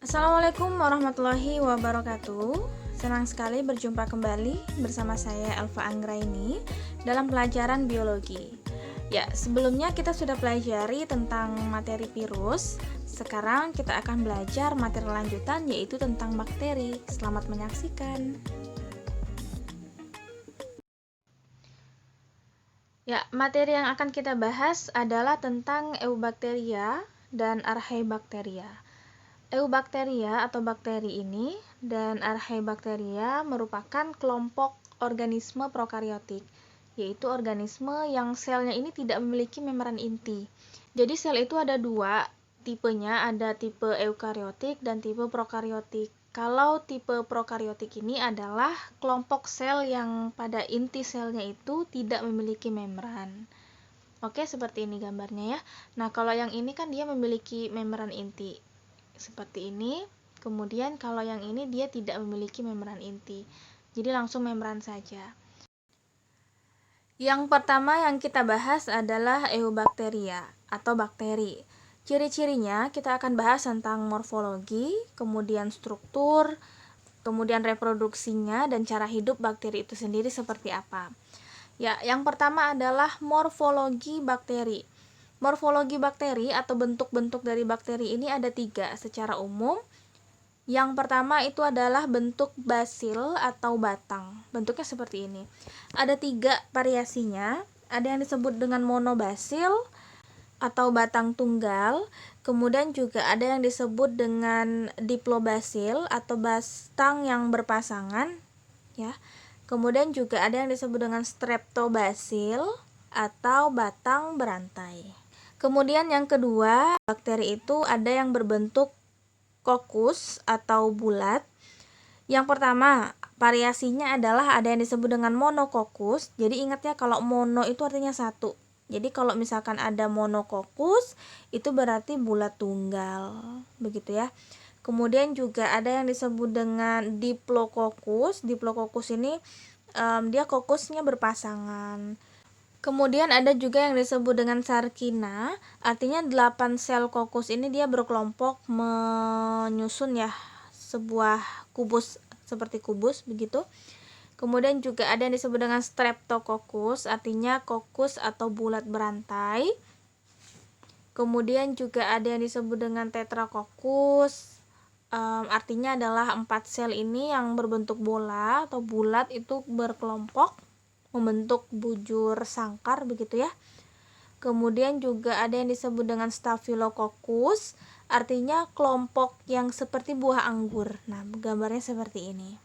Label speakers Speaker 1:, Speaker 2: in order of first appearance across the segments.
Speaker 1: Assalamualaikum warahmatullahi wabarakatuh. Senang sekali berjumpa kembali bersama saya Elva Anggraini dalam pelajaran biologi. Ya, sebelumnya kita sudah pelajari tentang materi virus. Sekarang kita akan belajar materi lanjutan yaitu tentang bakteri. Selamat menyaksikan. Ya, materi yang akan kita bahas adalah tentang Eubacteria dan Archaebacteria. Eubacteria atau bakteri ini dan Archaebacteria merupakan kelompok organisme prokariotik, yaitu organisme yang selnya ini tidak memiliki membran inti. Jadi sel itu ada dua tipenya, ada tipe eukariotik dan tipe prokariotik. Kalau tipe prokariotik ini adalah kelompok sel yang pada inti selnya itu tidak memiliki membran. Oke, seperti ini gambarnya ya. Nah, kalau yang ini kan dia memiliki membran inti. Seperti ini. Kemudian kalau yang ini dia tidak memiliki membran inti. Jadi langsung membran saja. Yang pertama yang kita bahas adalah Eubacteria atau bakteri. Ciri-cirinya kita akan bahas tentang morfologi, kemudian struktur, kemudian reproduksinya dan cara hidup bakteri itu sendiri seperti apa. Ya, yang pertama adalah morfologi bakteri. Morfologi bakteri atau bentuk-bentuk dari bakteri ini ada 3 secara umum. Yang pertama itu adalah bentuk basil atau batang. Bentuknya seperti ini. Ada 3 variasinya. Ada yang disebut dengan monobasil atau batang tunggal. Kemudian juga ada yang disebut dengan diplobasil atau batang yang berpasangan. Ya. Kemudian juga ada yang disebut dengan streptobasil atau batang berantai. Kemudian yang kedua, bakteri itu ada yang berbentuk kokus atau bulat. Yang pertama, variasinya adalah ada yang disebut dengan monokokus. Jadi ingat ya, kalau mono itu artinya satu. Jadi kalau misalkan ada monokokus, itu berarti bulat tunggal. Begitu ya. Kemudian juga ada yang disebut dengan diplococcus. Diplococcus ini dia kokusnya berpasangan. Kemudian ada juga yang disebut dengan sarkina, artinya 8 sel kokus ini dia berkelompok menyusun ya sebuah kubus seperti kubus begitu. Kemudian juga ada yang disebut dengan streptococcus, artinya kokus atau bulat berantai. Kemudian juga ada yang disebut dengan tetracoccus, artinya adalah 4 sel ini yang berbentuk bola atau bulat itu berkelompok membentuk bujur sangkar begitu ya. Kemudian juga ada yang disebut dengan Staphylococcus, artinya kelompok yang seperti buah anggur. Nah, gambarnya seperti ini.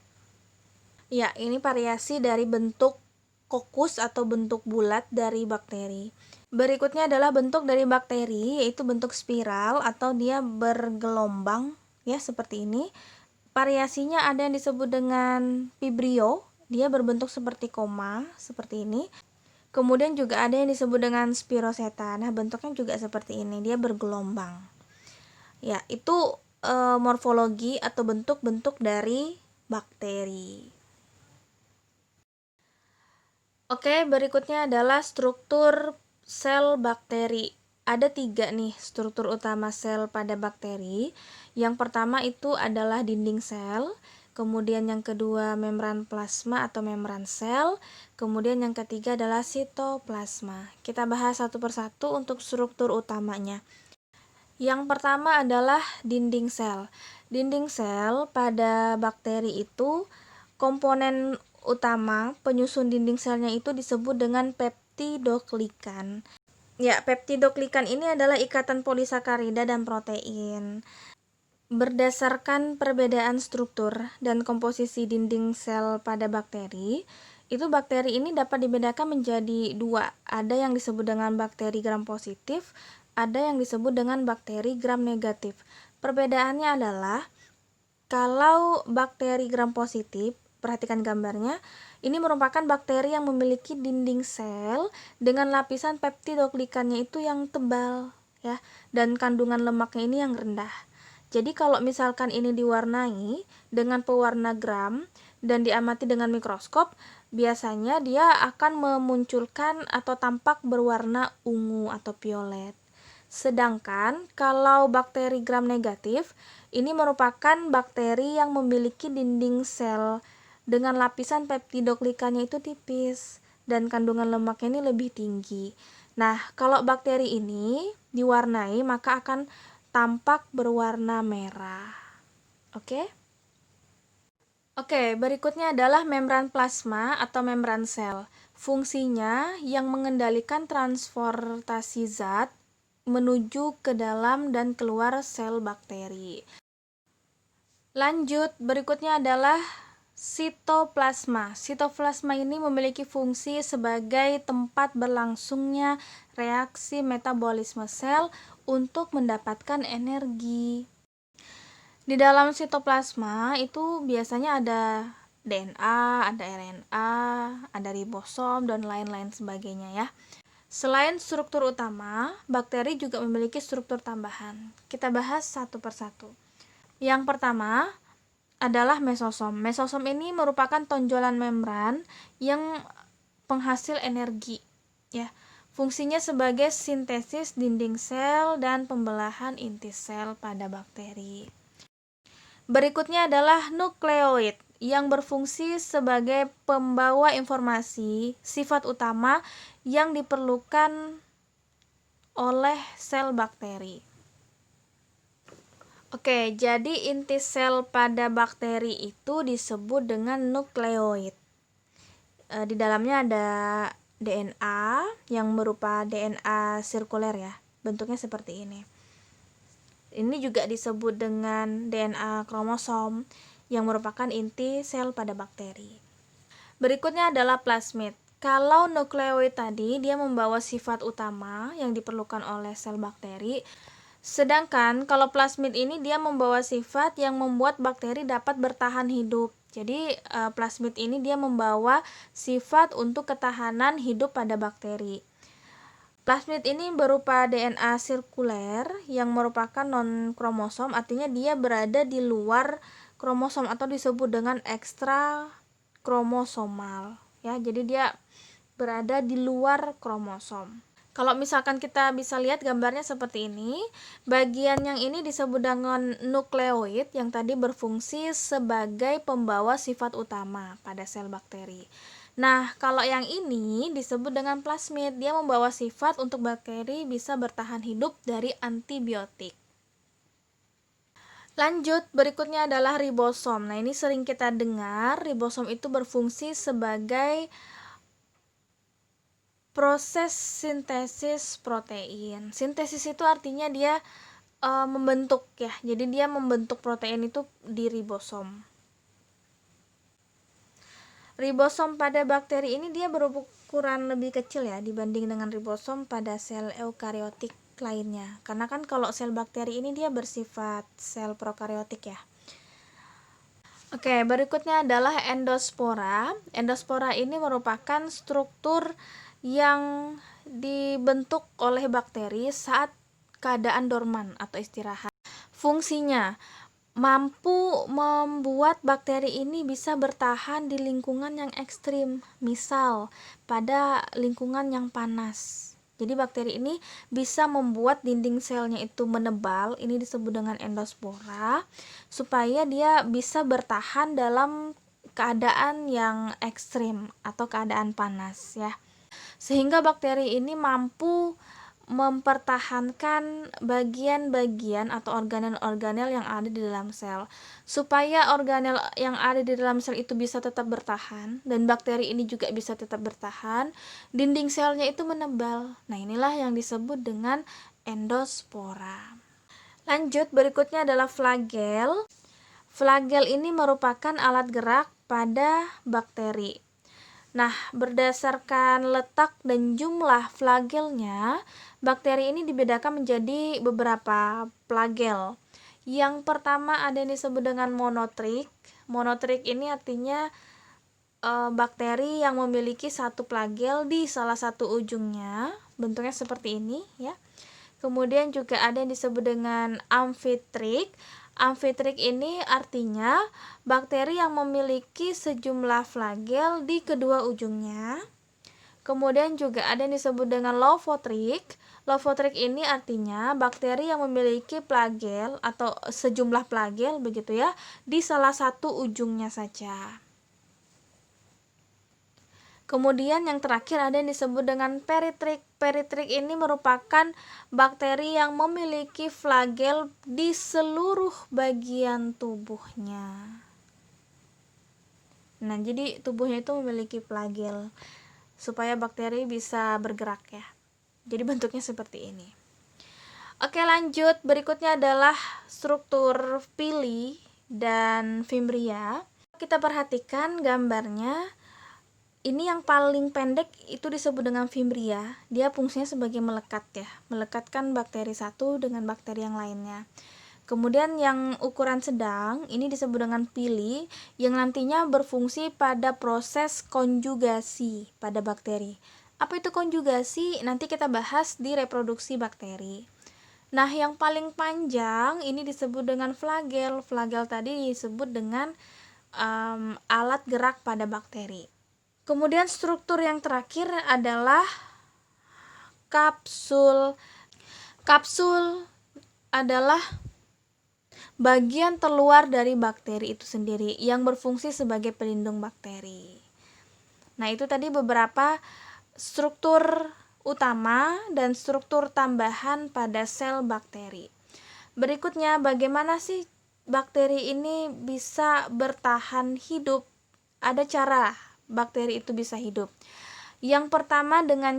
Speaker 1: Ya, ini variasi dari bentuk kokus atau bentuk bulat dari bakteri. Berikutnya adalah bentuk dari bakteri, yaitu bentuk spiral atau dia bergelombang ya seperti ini. Variasinya ada yang disebut dengan vibrio, dia berbentuk seperti koma, seperti ini. Kemudian juga ada yang disebut dengan spiroseta. Nah, bentuknya juga seperti ini, dia bergelombang. Ya, itu morfologi atau bentuk-bentuk dari bakteri. Oke, berikutnya adalah struktur sel bakteri. Ada 3 nih struktur utama sel pada bakteri. Yang pertama itu adalah dinding sel. Kemudian yang kedua membran plasma atau membran sel. Kemudian yang ketiga adalah sitoplasma. Kita bahas satu persatu untuk struktur utamanya. Yang pertama adalah dinding sel. Dinding sel pada bakteri itu komponen utama penyusun dinding selnya itu disebut dengan peptidoglikan. Ya, peptidoglikan ini adalah ikatan polisakarida dan protein. Berdasarkan perbedaan struktur dan komposisi dinding sel pada bakteri, itu bakteri ini dapat dibedakan menjadi 2. Ada yang disebut dengan bakteri gram positif, ada yang disebut dengan bakteri gram negatif. Perbedaannya adalah kalau bakteri gram positif, perhatikan gambarnya, ini merupakan bakteri yang memiliki dinding sel dengan lapisan peptidoglikannya itu yang tebal ya, dan kandungan lemaknya ini yang rendah. Jadi kalau misalkan ini diwarnai dengan pewarna gram dan diamati dengan mikroskop, biasanya dia akan memunculkan atau tampak berwarna ungu atau violet. Sedangkan kalau bakteri gram negatif, ini merupakan bakteri yang memiliki dinding sel dengan lapisan peptidoglikanya itu tipis dan kandungan lemaknya ini lebih tinggi. Nah, kalau bakteri ini diwarnai maka akan tampak berwarna merah. Oke? Oke, berikutnya adalah membran plasma atau membran sel. Fungsinya yang mengendalikan transportasi zat menuju ke dalam dan keluar sel bakteri. Lanjut, berikutnya adalah sitoplasma. Sitoplasma ini memiliki fungsi sebagai tempat berlangsungnya reaksi metabolisme sel untuk mendapatkan energi. Di dalam sitoplasma itu biasanya ada DNA, ada RNA, ada ribosom, dan lain-lain sebagainya ya. Selain struktur utama, bakteri juga memiliki struktur tambahan. Kita bahas satu persatu. Yang pertama adalah mesosom. Mesosom ini merupakan tonjolan membran yang penghasil energi ya. Fungsinya sebagai sintesis dinding sel dan pembelahan inti sel pada bakteri. Berikutnya adalah nukleoid yang berfungsi sebagai pembawa informasi sifat utama yang diperlukan oleh sel bakteri. Oke, jadi inti sel pada bakteri itu disebut dengan nukleoid. Di dalamnya ada DNA yang berupa DNA sirkuler ya, bentuknya seperti ini. Ini juga disebut dengan DNA kromosom yang merupakan inti sel pada bakteri. Berikutnya adalah plasmid. Kalau nukleoid tadi dia membawa sifat utama yang diperlukan oleh sel bakteri, sedangkan kalau plasmid ini dia membawa sifat yang membuat bakteri dapat bertahan hidup. Jadi plasmid ini dia membawa sifat untuk ketahanan hidup pada bakteri. Plasmid ini berupa DNA sirkuler yang merupakan non-kromosom, artinya dia berada di luar kromosom atau disebut dengan ekstra kromosomal ya. Jadi dia berada di luar kromosom. Kalau misalkan kita bisa lihat gambarnya seperti ini, bagian yang ini disebut dengan nukleoid yang tadi berfungsi sebagai pembawa sifat utama pada sel bakteri. Nah, kalau yang ini disebut dengan plasmid, dia membawa sifat untuk bakteri bisa bertahan hidup dari antibiotik. Lanjut, berikutnya adalah ribosom. Nah, ini sering kita dengar, ribosom itu berfungsi sebagai proses sintesis protein. Sintesis itu artinya dia membentuk ya. Jadi dia membentuk protein itu di ribosom. Ribosom pada bakteri ini dia berukuran lebih kecil ya dibanding dengan ribosom pada sel eukariotik lainnya. Karena kan kalau sel bakteri ini dia bersifat sel prokariotik ya. Oke, berikutnya adalah endospora. Endospora ini merupakan struktur yang dibentuk oleh bakteri saat keadaan dorman atau istirahat. Fungsinya mampu membuat bakteri ini bisa bertahan di lingkungan yang ekstrim, misal pada lingkungan yang panas. Jadi bakteri ini bisa membuat dinding selnya itu menebal, ini disebut dengan endospora, supaya dia bisa bertahan dalam keadaan yang ekstrim atau keadaan panas ya. Sehingga bakteri ini mampu mempertahankan bagian-bagian atau organel-organel yang ada di dalam sel. Supaya organel yang ada di dalam sel itu bisa tetap bertahan dan bakteri ini juga bisa tetap bertahan, dinding selnya itu menebal. Nah, inilah yang disebut dengan endospora. Lanjut, berikutnya adalah flagel. Flagel ini merupakan alat gerak pada bakteri. Nah, berdasarkan letak dan jumlah flagelnya, bakteri ini dibedakan menjadi beberapa flagel. Yang pertama ada yang disebut dengan monotrik. Monotrik ini artinya bakteri yang memiliki satu flagel di salah satu ujungnya, bentuknya seperti ini ya. Kemudian juga ada yang disebut dengan amfitrik. Amfitrik ini artinya bakteri yang memiliki sejumlah flagel di kedua ujungnya. Kemudian juga ada yang disebut dengan lofotric. Lofotric ini artinya bakteri yang memiliki flagel atau sejumlah flagel begitu ya di salah satu ujungnya saja. Kemudian yang terakhir ada yang disebut dengan peritric. Peritric ini merupakan bakteri yang memiliki flagel di seluruh bagian tubuhnya. Nah, jadi tubuhnya itu memiliki flagel supaya bakteri bisa bergerak ya. Jadi bentuknya seperti ini. Oke, lanjut. Berikutnya adalah struktur pili dan fimbria. Kita perhatikan gambarnya. Ini yang paling pendek itu disebut dengan fimbria. Dia fungsinya sebagai melekat ya, melekatkan bakteri satu dengan bakteri yang lainnya. Kemudian yang ukuran sedang ini disebut dengan pili yang nantinya berfungsi pada proses konjugasi pada bakteri. Apa itu konjugasi? Nanti kita bahas di reproduksi bakteri. Nah, yang paling panjang ini disebut dengan flagel. Flagel tadi disebut dengan alat gerak pada bakteri. Kemudian struktur yang terakhir adalah kapsul. Kapsul adalah bagian terluar dari bakteri itu sendiri yang berfungsi sebagai pelindung bakteri. Nah, itu tadi beberapa struktur utama dan struktur tambahan pada sel bakteri. Berikutnya, bagaimana sih bakteri ini bisa bertahan hidup? Ada cara bakteri itu bisa hidup. Yang pertama dengan